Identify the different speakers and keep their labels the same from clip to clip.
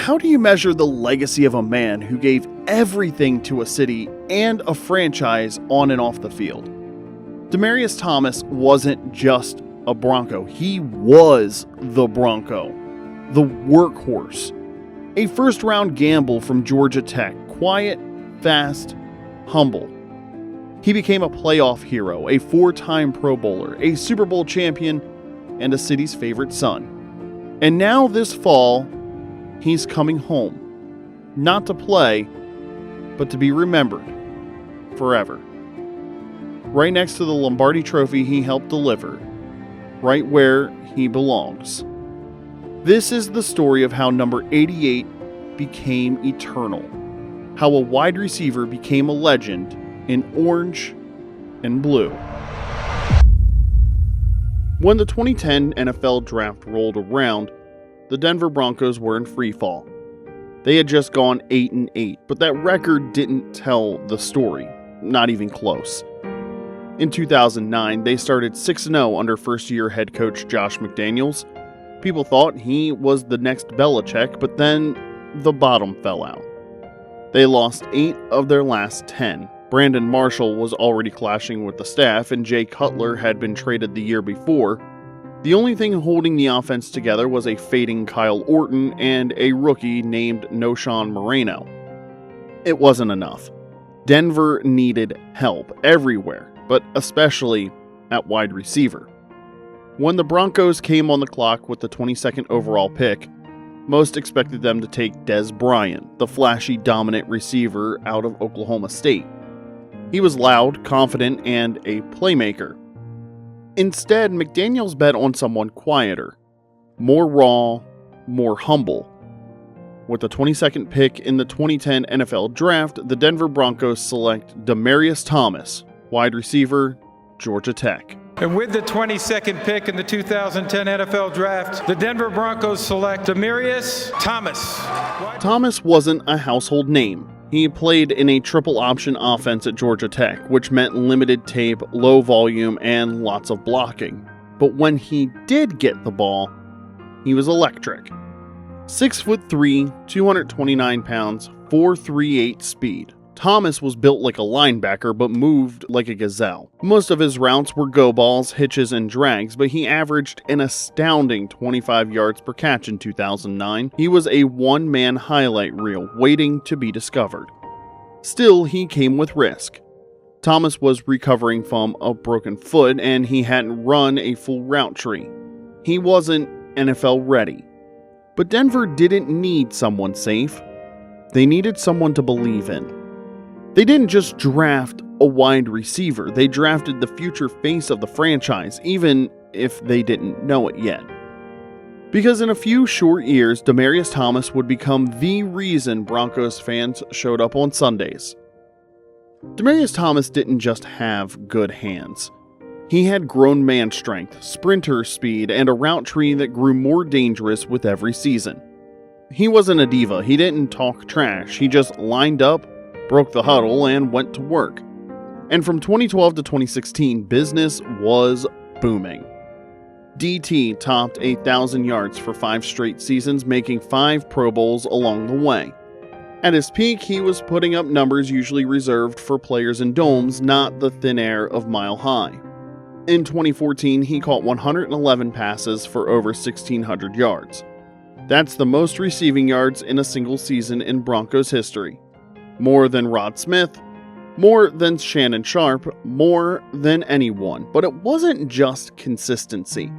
Speaker 1: how do you measure the legacy of a man who gave everything to a city and a franchise on and off the field? Demaryius Thomas wasn't just a Bronco. He was the Bronco, the workhorse. A first-round gamble from Georgia Tech, quiet, fast, humble. He became a playoff hero, a four-time Pro Bowler, a Super Bowl champion, and a city's favorite son. And now this fall, he's coming home. Not to play, but to be remembered forever. Right next to the Lombardi Trophy he helped deliver, right where he belongs. This is the story of how number 88 became eternal, how a wide receiver became a legend in orange and blue. When the 2010 NFL Draft rolled around, the Denver Broncos were in freefall. They had just gone 8-8, but that record didn't tell the story, not even close. In 2009, they started 6-0 under first-year head coach Josh McDaniels. People thought he was the next Belichick, but then the bottom fell out. They lost 8 of their last 10. Brandon Marshall was already clashing with the staff, and Jay Cutler had been traded the year before. The only thing holding the offense together was a fading Kyle Orton and a rookie named Noshawn Moreno. It wasn't enough. Denver needed help everywhere, but especially at wide receiver. When the Broncos came on the clock with the 22nd overall pick, most expected them to take Dez Bryant, the flashy, dominant receiver out of Oklahoma State. He was loud, confident, and a playmaker. Instead, McDaniels bet on someone quieter, more raw, more humble. With the 22nd pick in the 2010 NFL Draft, the Denver Broncos select Demaryius Thomas, wide receiver, Georgia Tech.
Speaker 2: And with the 22nd pick in the 2010 NFL Draft, the Denver Broncos select Demaryius Thomas.
Speaker 1: Thomas wasn't a household name. He played in a triple option offense at Georgia Tech, which meant limited tape, low volume, and lots of blocking. But when he did get the ball, he was electric. 6'3", 229 pounds, 4.38 speed. Thomas was built like a linebacker, but moved like a gazelle. Most of his routes were go balls, hitches, and drags, but he averaged an astounding 25 yards per catch in 2009. He was a one-man highlight reel waiting to be discovered. Still, he came with risk. Thomas was recovering from a broken foot, and he hadn't run a full route tree. He wasn't NFL ready. But Denver didn't need someone safe. They needed someone to believe in. They didn't just draft a wide receiver, they drafted the future face of the franchise, even if they didn't know it yet. Because in a few short years, Demaryius Thomas would become the reason Broncos fans showed up on Sundays. Demaryius Thomas didn't just have good hands. He had grown man strength, sprinter speed, and a route tree that grew more dangerous with every season. He wasn't a diva, he didn't talk trash, he just lined up, broke the huddle, and went to work. And from 2012 to 2016, business was booming. DT topped 1,000 yards for 5 straight seasons, making 5 Pro Bowls along the way. At his peak, he was putting up numbers usually reserved for players in domes, not the thin air of Mile High. In 2014, he caught 111 passes for over 1,600 yards. That's the most receiving yards in a single season in Broncos history. More than Rod Smith, more than Shannon Sharp, more than anyone. But it wasn't just consistency.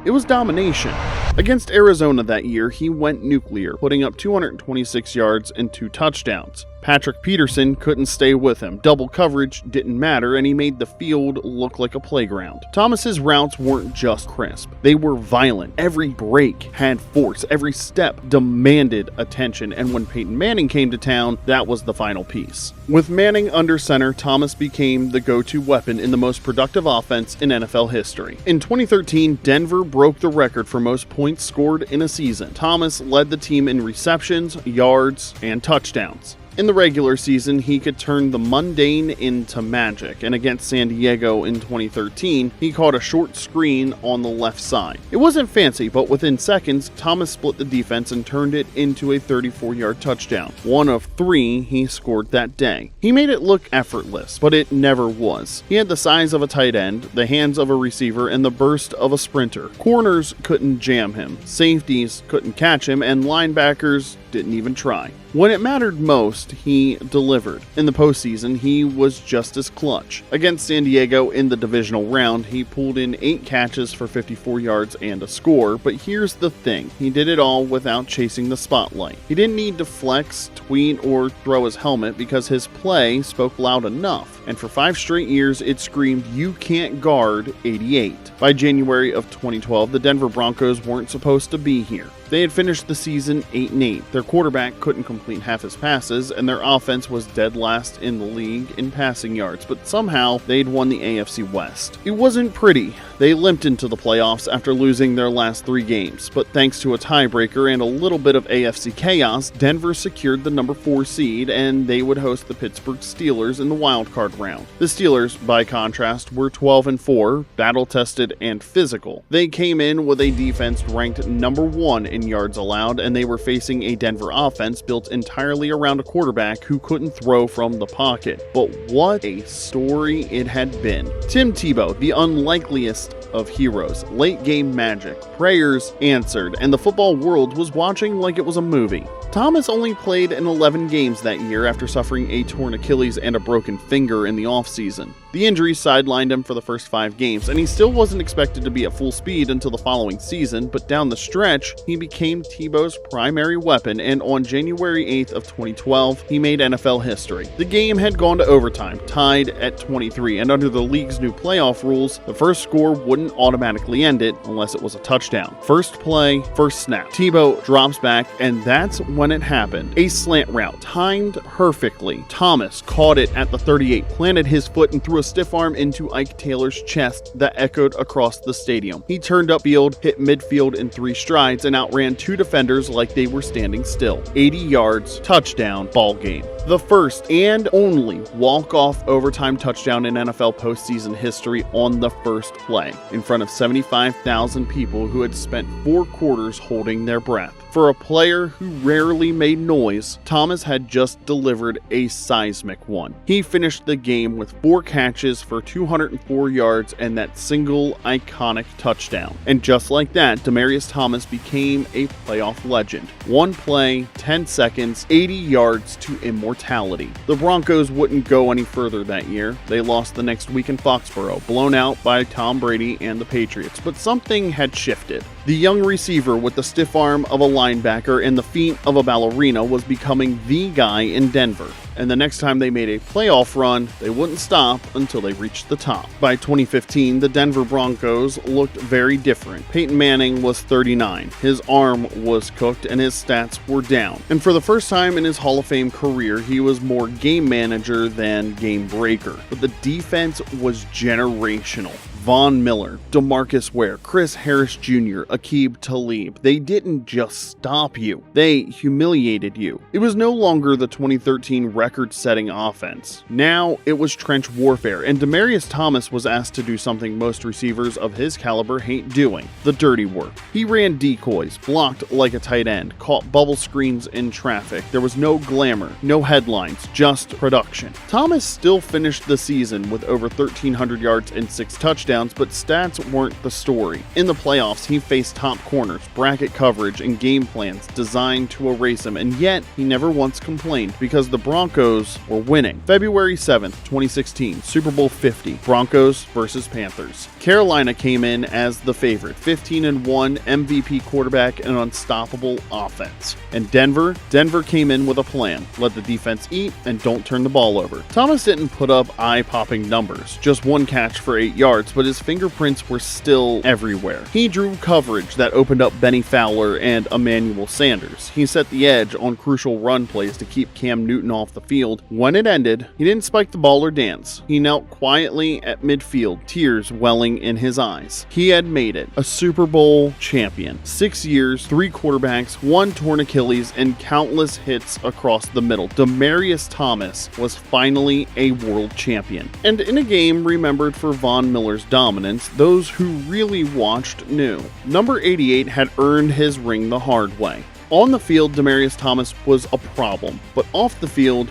Speaker 1: It was domination. Against Arizona that year, he went nuclear, putting up 226 yards and 2 touchdowns. Patrick Peterson couldn't stay with him. Double coverage didn't matter, and he made the field look like a playground. Thomas's routes weren't just crisp. They were violent. Every break had force. Every step demanded attention, and when Peyton Manning came to town, that was the final piece. With Manning under center, Thomas became the go-to weapon in the most productive offense in NFL history. In 2013, Denver broke the record for most points scored in a season. Thomas led the team in receptions, yards, and touchdowns. In the regular season, he could turn the mundane into magic, and against San Diego in 2013, he caught a short screen on the left side. It wasn't fancy, but within seconds, Thomas split the defense and turned it into a 34-yard touchdown, one of 3 he scored that day. He made it look effortless, but it never was. He had the size of a tight end, the hands of a receiver, and the burst of a sprinter. Corners couldn't jam him, safeties couldn't catch him, and linebackers didn't even try. When it mattered most, he delivered. In the postseason, he was just as clutch. Against San Diego in the divisional round, he pulled in 8 catches for 54 yards and a score, but here's the thing. He did it all without chasing the spotlight. He didn't need to flex, tweet, or throw his helmet because his play spoke loud enough. And for 5 straight years, it screamed, "You can't guard 88." By January of 2012, the Denver Broncos weren't supposed to be here. They had finished the season 8-8. Their quarterback couldn't complete half his passes, and their offense was dead last in the league in passing yards, but somehow they'd won the AFC West. It wasn't pretty. They limped into the playoffs after losing their last 3 games, but thanks to a tiebreaker and a little bit of AFC chaos, Denver secured the number 4 seed, and they would host the Pittsburgh Steelers in the wildcard round. The Steelers, by contrast, were 12-4, battle-tested and physical. They came in with a defense ranked number 1 in yards allowed, and they were facing a Denver offense built entirely around a quarterback who couldn't throw from the pocket. But what a story it had been. Tim Tebow, the unlikeliest of heroes, late game magic, prayers answered, and the football world was watching like it was a movie. Thomas only played in 11 games that year after suffering a torn Achilles and a broken finger in the offseason. The injury sidelined him for the first 5 games, and he still wasn't expected to be at full speed until the following season, but down the stretch, he became Tebow's primary weapon, and on January 8th of 2012, he made NFL history. The game had gone to overtime, tied at 23, and under the league's new playoff rules, the first score wouldn't automatically end it unless it was a touchdown. First play, first snap. Tebow drops back, and that's when it happened. A slant route, timed perfectly. Thomas caught it at the 38, planted his foot, and threw a stiff arm into Ike Taylor's chest that echoed across the stadium. He turned upfield, hit midfield in 3 strides, and outran 2 defenders like they were standing still. 80 yards, touchdown, ball game. The first and only walk-off overtime touchdown in NFL postseason history on the first play, in front of 75,000 people who had spent 4 quarters holding their breath. For a player who rarely made noise, Thomas had just delivered a seismic one. He finished the game with 4 catches for 204 yards and that single iconic touchdown. And just like that, Demaryius Thomas became a playoff legend. 1 play, 10 seconds, 80 yards to immortality. The Broncos wouldn't go any further that year. They lost the next week in Foxborough, blown out by Tom Brady and the Patriots. But something had shifted. The young receiver with the stiff arm of a linebacker and the feet of a ballerina was becoming the guy in Denver. And the next time they made a playoff run, they wouldn't stop until they reached the top. By 2015, the Denver Broncos looked very different. Peyton Manning was 39, his arm was cooked, and his stats were down. And for the first time in his Hall of Fame career, he was more game manager than game breaker. But the defense was generational. Von Miller, DeMarcus Ware, Chris Harris Jr., Aqib Talib. They didn't just stop you. They humiliated you. It was no longer the 2013 record-setting offense. Now it was trench warfare, and Demaryius Thomas was asked to do something most receivers of his caliber hate doing: the dirty work. He ran decoys, blocked like a tight end, caught bubble screens in traffic. There was no glamour, no headlines, just production. Thomas still finished the season with over 1,300 yards and 6 touchdowns, but stats weren't the story. In the playoffs, he faced top corners, bracket coverage, and game plans designed to erase him, and yet he never once complained because the Broncos were winning. February 7th, 2016, Super Bowl 50, Broncos versus Panthers. Carolina came in as the favorite, 15-1, MVP quarterback, and unstoppable offense. And Denver came in with a plan: let the defense eat and don't turn the ball over. Thomas didn't put up eye-popping numbers, just 1 catch for 8 yards, but but his fingerprints were still everywhere. He drew coverage that opened up Benny Fowler and Emmanuel Sanders. He set the edge on crucial run plays to keep Cam Newton off the field. When it ended, he didn't spike the ball or dance. He knelt quietly at midfield, tears welling in his eyes. He had made it, a Super Bowl champion. 6 years, 3 quarterbacks, 1 torn Achilles, and countless hits across the middle. Demaryius Thomas was finally a world champion. And in a game remembered for Von Miller's dominance, those who really watched knew. Number 88 had earned his ring the hard way. On the field, Demaryius Thomas was a problem, but off the field,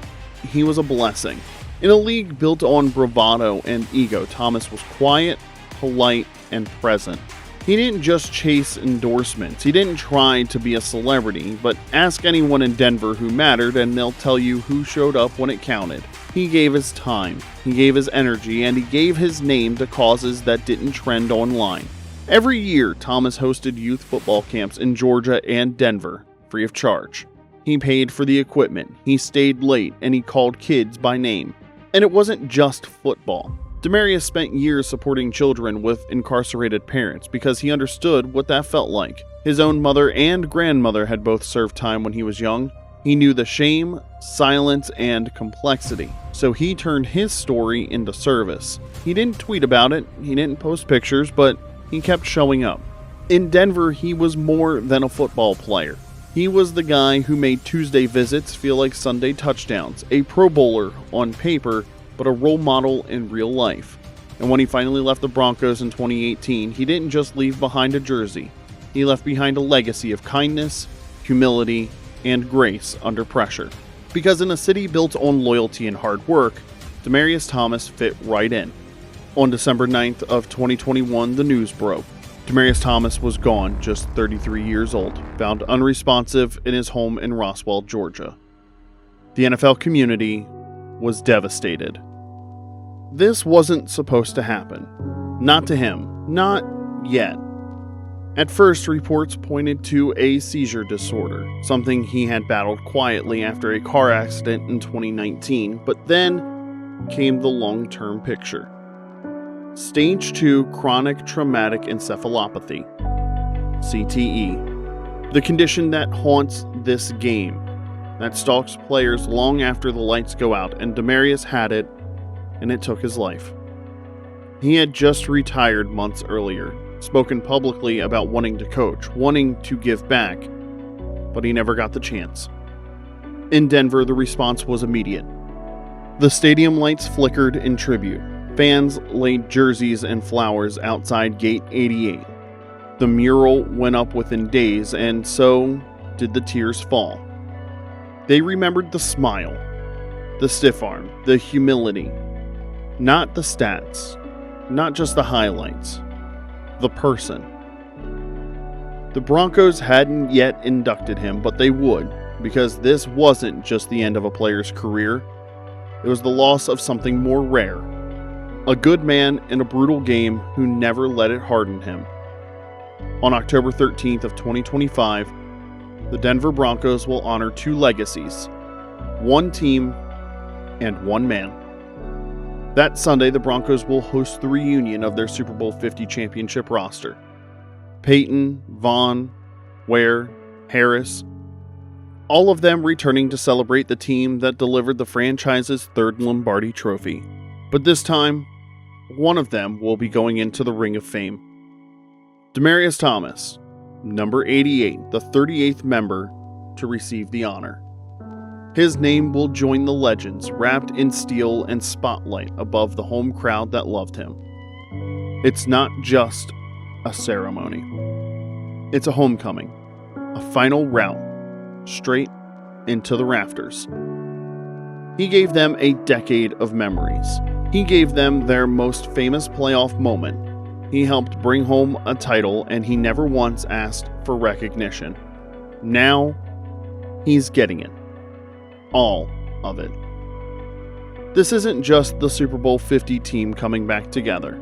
Speaker 1: he was a blessing. In a league built on bravado and ego, Thomas was quiet, polite, and present. He didn't just chase endorsements. He didn't try to be a celebrity, but ask anyone in Denver who mattered and they'll tell you who showed up when it counted. He gave his time, he gave his energy, and he gave his name to causes that didn't trend online. Every year, Thomas hosted youth football camps in Georgia and Denver, free of charge. He paid for the equipment, he stayed late, and he called kids by name. And it wasn't just football. Demaryius spent years supporting children with incarcerated parents because he understood what that felt like. His own mother and grandmother had both served time when he was young. He knew the shame, silence, and complexity, so he turned his story into service. He didn't tweet about it, he didn't post pictures, but he kept showing up. In Denver, he was more than a football player. He was the guy who made Tuesday visits feel like Sunday touchdowns, a Pro Bowler on paper, but a role model in real life. And when he finally left the Broncos in 2018, he didn't just leave behind a jersey. He left behind a legacy of kindness, humility, and grace under pressure. Because in a city built on loyalty and hard work, Demaryius Thomas fit right in. On December 9th of 2021, the news broke. Demaryius Thomas was gone, just 33 years old, found unresponsive in his home in Roswell, Georgia. The NFL community was devastated. This wasn't supposed to happen. Not to him. Not yet. At first, reports pointed to a seizure disorder, something he had battled quietly after a car accident in 2019, but then came the long-term picture. Stage 2 chronic traumatic encephalopathy, CTE. The condition that haunts this game, that stalks players long after the lights go out, and Demaryius had it, and it took his life. He had just retired months earlier, spoken publicly about wanting to coach, wanting to give back, but he never got the chance. In Denver, the response was immediate. The stadium lights flickered in tribute. Fans laid jerseys and flowers outside Gate 88. The mural went up within days, and so did the tears fall. They remembered the smile, the stiff arm, the humility. Not the stats, not just the highlights, the person. The Broncos hadn't yet inducted him, but they would, because this wasn't just the end of a player's career. It was the loss of something more rare. A good man in a brutal game who never let it harden him. On October 13th of 2025, the Denver Broncos will honor 2 legacies, 1 team and 1 man. That Sunday, the Broncos will host the reunion of their Super Bowl 50 championship roster. Peyton, Vaughn, Ware, Harris, all of them returning to celebrate the team that delivered the franchise's 3rd Lombardi trophy. But this time, one of them will be going into the Ring of Fame. Demaryius Thomas, number 88, the 38th member to receive the honor. His name will join the legends wrapped in steel and spotlight above the home crowd that loved him. It's not just a ceremony. It's a homecoming, a final route, straight into the rafters. He gave them a decade of memories. He gave them their most famous playoff moment. He helped bring home a title, and he never once asked for recognition. Now, he's getting it. All of it. This isn't just the Super Bowl 50 team coming back together.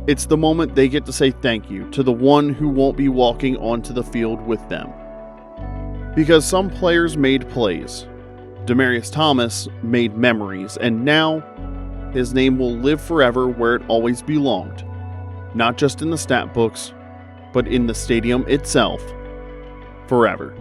Speaker 1: It's the moment they get to say thank you to the one who won't be walking onto the field with them. Because some players made plays. Demaryius Thomas made memories, and now his name will live forever where it always belonged, not just in the stat books, but in the stadium itself, forever.